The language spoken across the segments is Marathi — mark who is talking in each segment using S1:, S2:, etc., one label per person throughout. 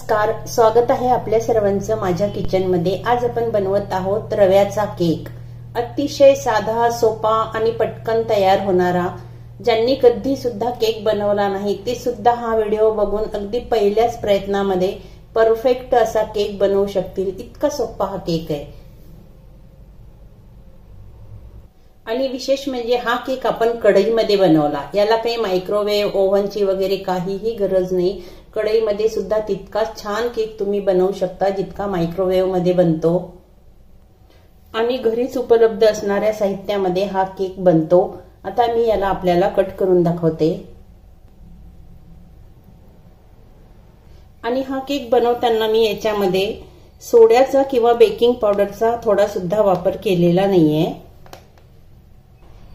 S1: नमस्कार, स्वागत आहे आपल्या सर्वांचं माझ्या किचनमध्ये। आज आपण बनवत आहोत रव्याचा केक। अतिशय साधा, सोपा आणि पटकन तयार होणारा। ज्यांनी कधी सुद्धा केक बनवला नाही ते सुद्धा हा व्हिडिओ बघून अगदी पहिल्याच प्रयत्नामध्ये परफेक्ट असा केक बनवू शकतील। इतका सोपा हा केक आहे। आणि विशेष म्हणजे हा केक आपण कढईमध्ये बनवला। याला काही मायक्रोवेव्ह ओव्हनची वगैरे काहीही गरज नाही। कढईमध्ये सुद्धा तितकाच छान केक तुम्ही बनवू शकता जितका मायक्रोवेव्ह मध्ये बनतो। आणि घरीच उपलब्ध असणाऱ्या साहित्यामध्ये हा केक बनतो। आता मी याला आपल्याला कट करून दाखवते। आणि हा केक बनवताना मी याच्यामध्ये सोड्याचा किंवा बेकिंग पावडरचा थोडा सुद्धा वापर केलेला नाहीये।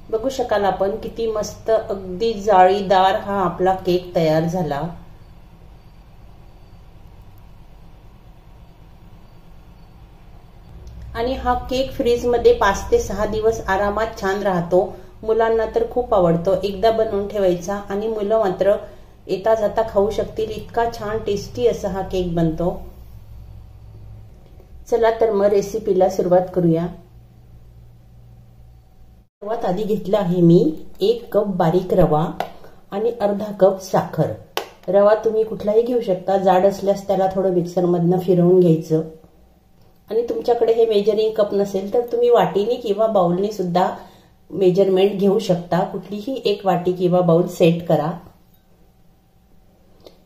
S1: बघू शकाल आपण किती मस्त अगदी जाळीदार हा आपला केक तयार झाला। आणि हा केक फ्रीज मध्ये 5 ते 6 दिवस आरामात छान राहतो। मुलांना तर खूप आवडतो। एकदा बनवून ठेवायचा आणि मुलं मात्र येता जाता खाऊ शकतील। इतका छान टेस्टी असा हा केक बनतो। चला तर मग रेसिपीला सुरुवात करूया। सर्वात आधी घेतला आहे मी 1 कप बारीक रवा आणि अर्धा कप साखर। रवा तुम्ही कुठलाही घेऊ शकता। जाड असल्यास त्याला थोडं मिक्सर मधनं फिरवून घ्यायचं। आणि तुमच्याकडे हे मेजरिंग कप नसेल तर तुम्ही वाटीने किंवा बाउलने सुद्धा मेजरमेंट घेऊ शकता। कुठलीही एक वाटी किंवा बाउल सेट करा।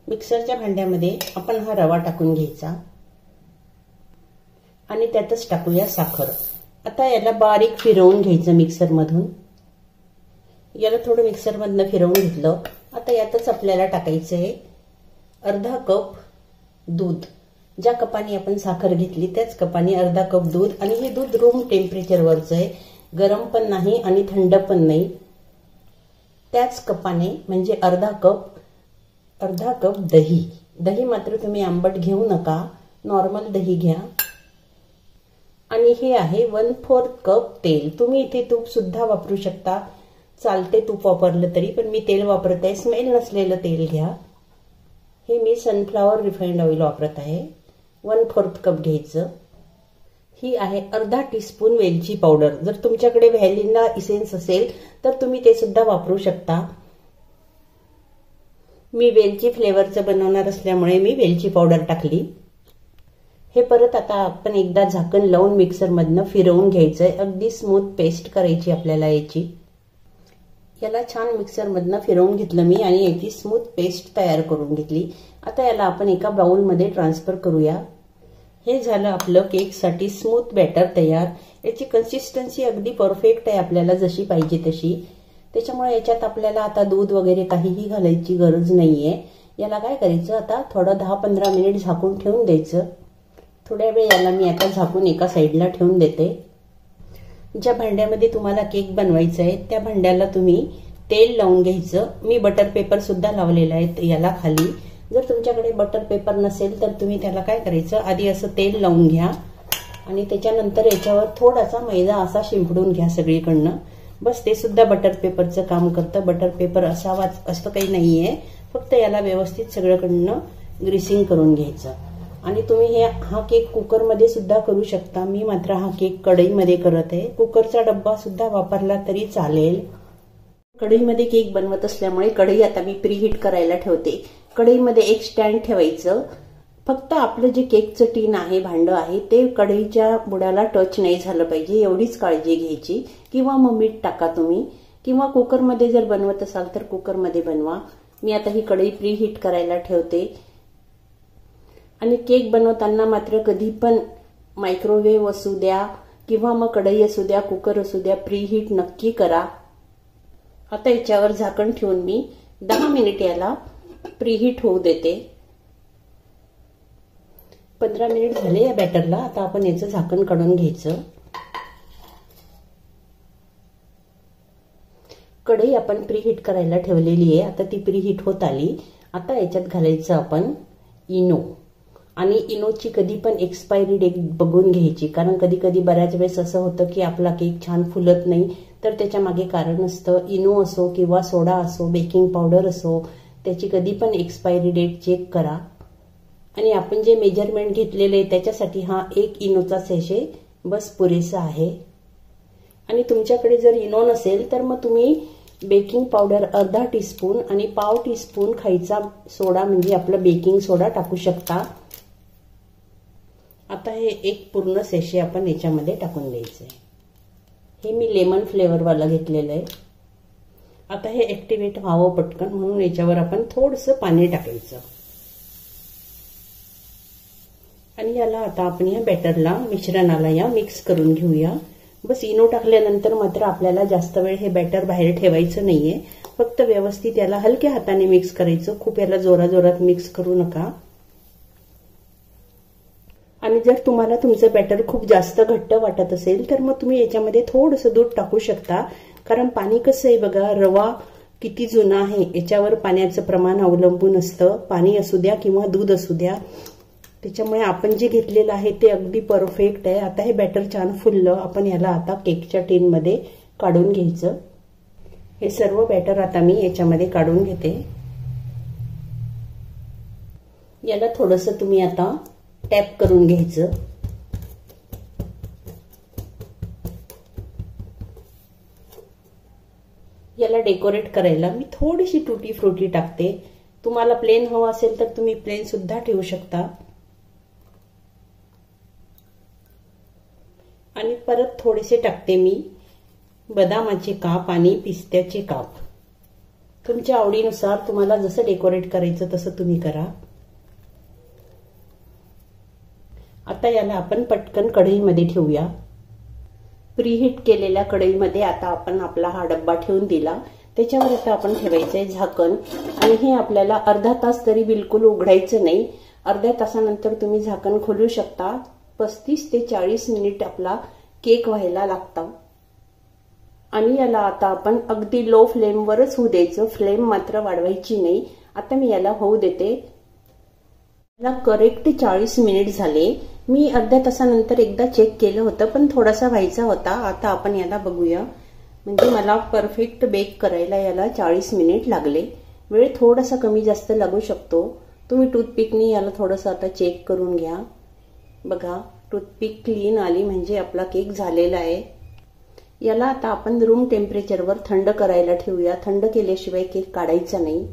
S1: मिक्सरच्या भांड्यामध्ये आपण हा रवा टाकून घ्यायचा आणि त्यातच टाकूया साखर। आता याला बारीक फिरवून घ्यायचं मिक्सर मधून। याला थोडं मिक्सर मधनं फिरवून घेतलं। आता यातच आपल्याला टाकायचंय अर्धा कप दूध। ज्या कपाने आपण साखर घेतली त्याच कपाने अर्धा कप दूध। आणि हे दूध रूम टेम्परेचरवरचं आहे, गरम पण नाही आणि थंड पण नाही। त्याच कपाने म्हणजे अर्धा कप दही। दही मात्र तुम्ही आंबट घेऊ नका, नॉर्मल दही घ्या। आणि हे आहे 1/4 कप तेल। तुम्ही इथे तूप सुद्धा वापरू शकता, चालते तूप वापरलं तरी, पण मी तेल वापरत आहे। स्मेल नसलेलं तेल घ्या। हे मी सनफ्लॉवर रिफाइंड ऑइल वापरत आहे। 1/4 कप घ्यायचं। ही आहे अर्धा टीस्पून वेलची पावडर। जर तुमच्याकडे व्हॅनिला इसेन्स असेल तर तुम्ही ते सुद्धा वापरू शकता। मी वेलची फ्लेवरचं बनवणार असल्यामुळे मी वेलची पावडर टाकली। हे परत आता आपण एकदा झाकण लावून मिक्सर मधनं फिरवून घ्यायचंय। अगदी स्मूथ पेस्ट करायची आपल्याला याची। याला छान मिक्सर मधनं फिरवून घेतलं मी आणि याची स्मूथ पेस्ट तयार करून घेतली। आता याला आपण एका बाउल मध्ये ट्रान्सफर करूया। हे झालं आपलं केक साठी स्मूथ बॅटर तयार। याची कन्सिस्टन्सी अगदी परफेक्ट आहे, आपल्याला जशी पाहिजे तशी। त्याच्यामुळे याच्यात आपल्याला आता दूध वगैरे काहीही घालायची गरज नाहीये। याला काय करायचं, आता थोडं 10-15 मिनिट झाकून ठेवून द्यायचं। थोड्या वेळ याला मी आता झाकून एका साईडला ठेवून देते। ज्या भांड्यामध्ये तुम्हाला केक बनवायचा आहे त्या भांड्याला तुम्ही तेल लावून घ्यायचं। मी बटर पेपर सुद्धा लावलेला आहे याला खाली। जर तुमच्याकडे बटर पेपर नसेल तर तुम्ही त्याला काय करायचं, आधी असं तेल लावून घ्या आणि त्याच्यानंतर याच्यावर थोडासा मैदा असा शिंपडून घ्या सगळीकडनं। बस ते सुद्धा बटर पेपरचं काम करतं। बटर पेपर असावाच असं काही नाहीये, फक्त याला व्यवस्थित सगळीकडनं ग्रीसिंग करून घ्यायचं। आणि तुम्ही हा केक कुकरमध्ये सुद्धा करू शकता। मी मात्र हा केक कढईमध्ये करत आहे। कुकरचा डब्बा सुद्धा वापरला तरी चालेल। कढईमध्ये केक बनवत असल्यामुळे कढई आता मी प्रीहीट करायला ठेवते। कढईमध्ये एक स्टँड ठेवायचं। फक्त आपलं जे केकचं टीन आहे, भांडं आहे, ते कढईच्या बुडाला टच नाही झालं पाहिजे, एवढीच काळजी घ्यायची। किंवा मग मीठ टाका तुम्ही, किंवा कुकरमध्ये जर बनवत असाल तर कुकरमध्ये बनवा। मी आता ही कढई प्रीहीट करायला ठेवते। आणि केक बनवताना मात्र कधी पण मायक्रोवेव्ह असू द्या किंवा मग कढई असू द्या, कुकर असू द्या, प्रीहीट नक्की करा। आता याच्यावर झाकण ठेवून मी 10 मिनिट याला प्रीहीट होऊ देते। 15 मिनिट झाले या बॅटरला। आता आपण याचं झाकण काढून घ्यायचं। कढई आपण प्रीहीट करायला ठेवलेली आहे। आता ती प्रीहीट होत आली। आता याच्यात घालायचं आपण इनो। आणि इनोची कधी पण एक्सपायरी डेट बघून घ्यायची, कारण कधी कधी बऱ्याच वेळेस असं होतं की आपला केक छान फुलत नाही, तर त्याच्या मागे कारण असतं। इनो असो किंवा सोडा असो, बेकिंग पावडर असो, त्याची कधी पण एक्सपायरी डेट चेक करा। आणि आपण जे मेजरमेंट घेतलेले त्याच्यासाठी हा 1 इनोचा सॅशे बस पुरेसा आहे। आणि तुमच्याकडे जर इनो नसेल तर मग तुम्ही बेकिंग पावडर अर्धा टीस्पून आणि पाव टीस्पून खायचा सोडा म्हणजे आपला बेकिंग सोडा टाकू शकता। आता हे 1 पूर्ण सॅशे आपण याच्यामध्ये टाकून द्यायचे। हे मी लेमन फ्लेवर वाला घेतलेलं आहे। आता हे ऍक्टिव्हेट व्हावं पटकन म्हणून याच्यावर आपण थोडंसं पाणी टाकायचं आणि याला आता आपण या बॅटरला मिश्रणाला या मिक्स करून घेऊया। बस इनो टाकल्यानंतर मात्र आपल्याला जास्त वेळ हे बॅटर बाहेर ठेवायचं नाहीये, फक्त व्यवस्थित याला हलक्या हाताने मिक्स करायचं, खूप याला जोराजोरात मिक्स करू नका। आणि जर तुम्हाला तुमचं बॅटर खूप जास्त घट्ट वाटत असेल तर मग तुम्ही याच्यामध्ये थोडंसं दूध टाकू शकता, कारण पाणी कसं आहे बघा, रवा किती जुना आहे याच्यावर पाण्याचं प्रमाण अवलंबून असतं, पाणी असू द्या किंवा दूध असू द्या। त्याच्यामुळे आपण जे घेतलेलं आहे ते अगदी परफेक्ट आहे। आता हे बॅटर छान फुललं, आपण याला आता केकच्या टीन मध्ये काढून घ्यायचं। हे सर्व बॅटर आता मी याच्यामध्ये काढून घेते। याला थोडंसं तुम्ही आता टॅप करून घ्यायचं। याला डेकोरेट करायला मी थोडीशी टुटी फ्रुटी टाकते, तुम्हाला प्लेन हवं असेल तर तुम्ही प्लेन सुद्धा ठेवू शकता। आणि परत थोडेसे टाकते मी बदामाचे काप आणि पिस्त्याचे काप, तुमच्या आवडीनुसार तुम्हाला जसं डेकोरेट करायचं तसं तुम्ही करा। आता याला आपण पटकन कढईमध्ये ठेवूया। प्रीहीट केलेल्या कढईमध्ये आता आपण आपला हा डब्बा ठेवून दिला, त्याच्यावर आता आपण ठेवायचंय झाकण आणि हे आपल्याला अर्धा तास तरी बिलकुल उघडायचं नाही। अर्ध्या तासानंतर तुम्ही झाकण खोलू शकता। 35 ते 40 मिनिट आपला केक व्हायला लागतो आणि याला आता आपण अगदी लो फ्लेमवरच होऊ द्यायचं, फ्लेम मात्र वाढवायची नाही। आता मी याला होऊ देते। याला करेक्ट 40 मिनिट झाले। मी अर्ध्या तासानंतर एकदा चेक केलं होतं पण थोडासा व्हायचा होता। आता आपण याला बघूया, म्हणजे मला परफेक्ट बेक करायला याला 40 मिनिट लागले। वेळ थोडासा कमी जास्त लागू शकतो, तुम्ही टूथपिकनी याला थोडंसं आता चेक करून घ्या। बघा टूथपिक क्लीन आली म्हणजे आपला केक झालेला आहे। याला आता आपण रूम टेम्परेचरवर थंड करायला ठेवूया, थंड केल्याशिवाय केक काढायचा नाही।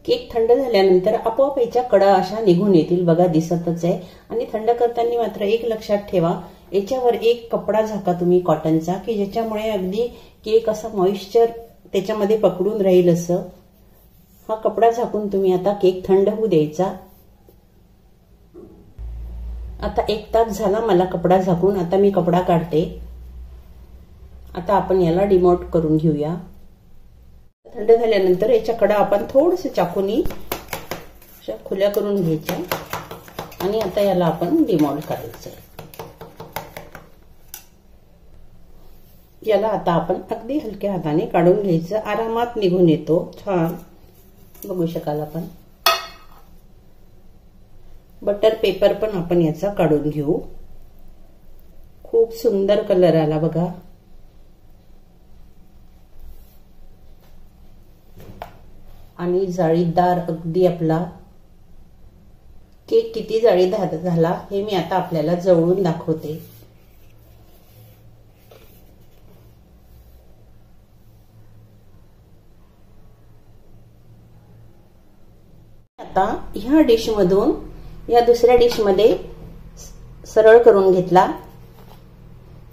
S1: केक थंड झाल्यानंतर आपोआप याच्या कडा अशा निघून येतील, बघा दिसतच आहे। आणि थंड करताना मात्र एक लक्षात ठेवा, याच्यावर एक कपडा झाका तुम्ही कॉटनचा, की ज्याच्यामुळे अगदी केक असा मॉइश्चर त्याच्यामध्ये पकडून राहील असं। हा कपडा झाकून तुम्ही आता केक थंड होऊ द्यायचा। आता 1 तास झाला मला कपडा झाकून, आता मी कपडा काढते। आता आपण याला डिमोल्ड करून घेऊया। थंड झाल्यानंतर याच्या कडा आपण थोडंसं चाकूनी अशा खुल्या करून घ्यायच्या आणि आता याला आपण डिमोल्ड करायचं। याला आता आपण अगदी हलक्या हाताने काढून घ्यायचं, आरामात निघून येतो, छान बघू शकाल आपण। बटर पेपर पण आपण याचा काढून घेऊ, खूप सुंदर कलर आला बघा। आणि जाळीदार अगदी आपला केक किती जाळीदार झाला हे मी आता आपल्याला जवळून दाखवते। आता ह्या डिश मधून या दुसऱ्या डिश मध्ये सरळ करून घेतला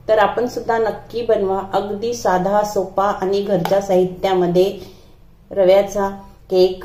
S1: तर आपण सुद्धा नक्की बनवा, अगदी साधा सोपा आणि घरच्या साहित्यामध्ये रव्याचा केक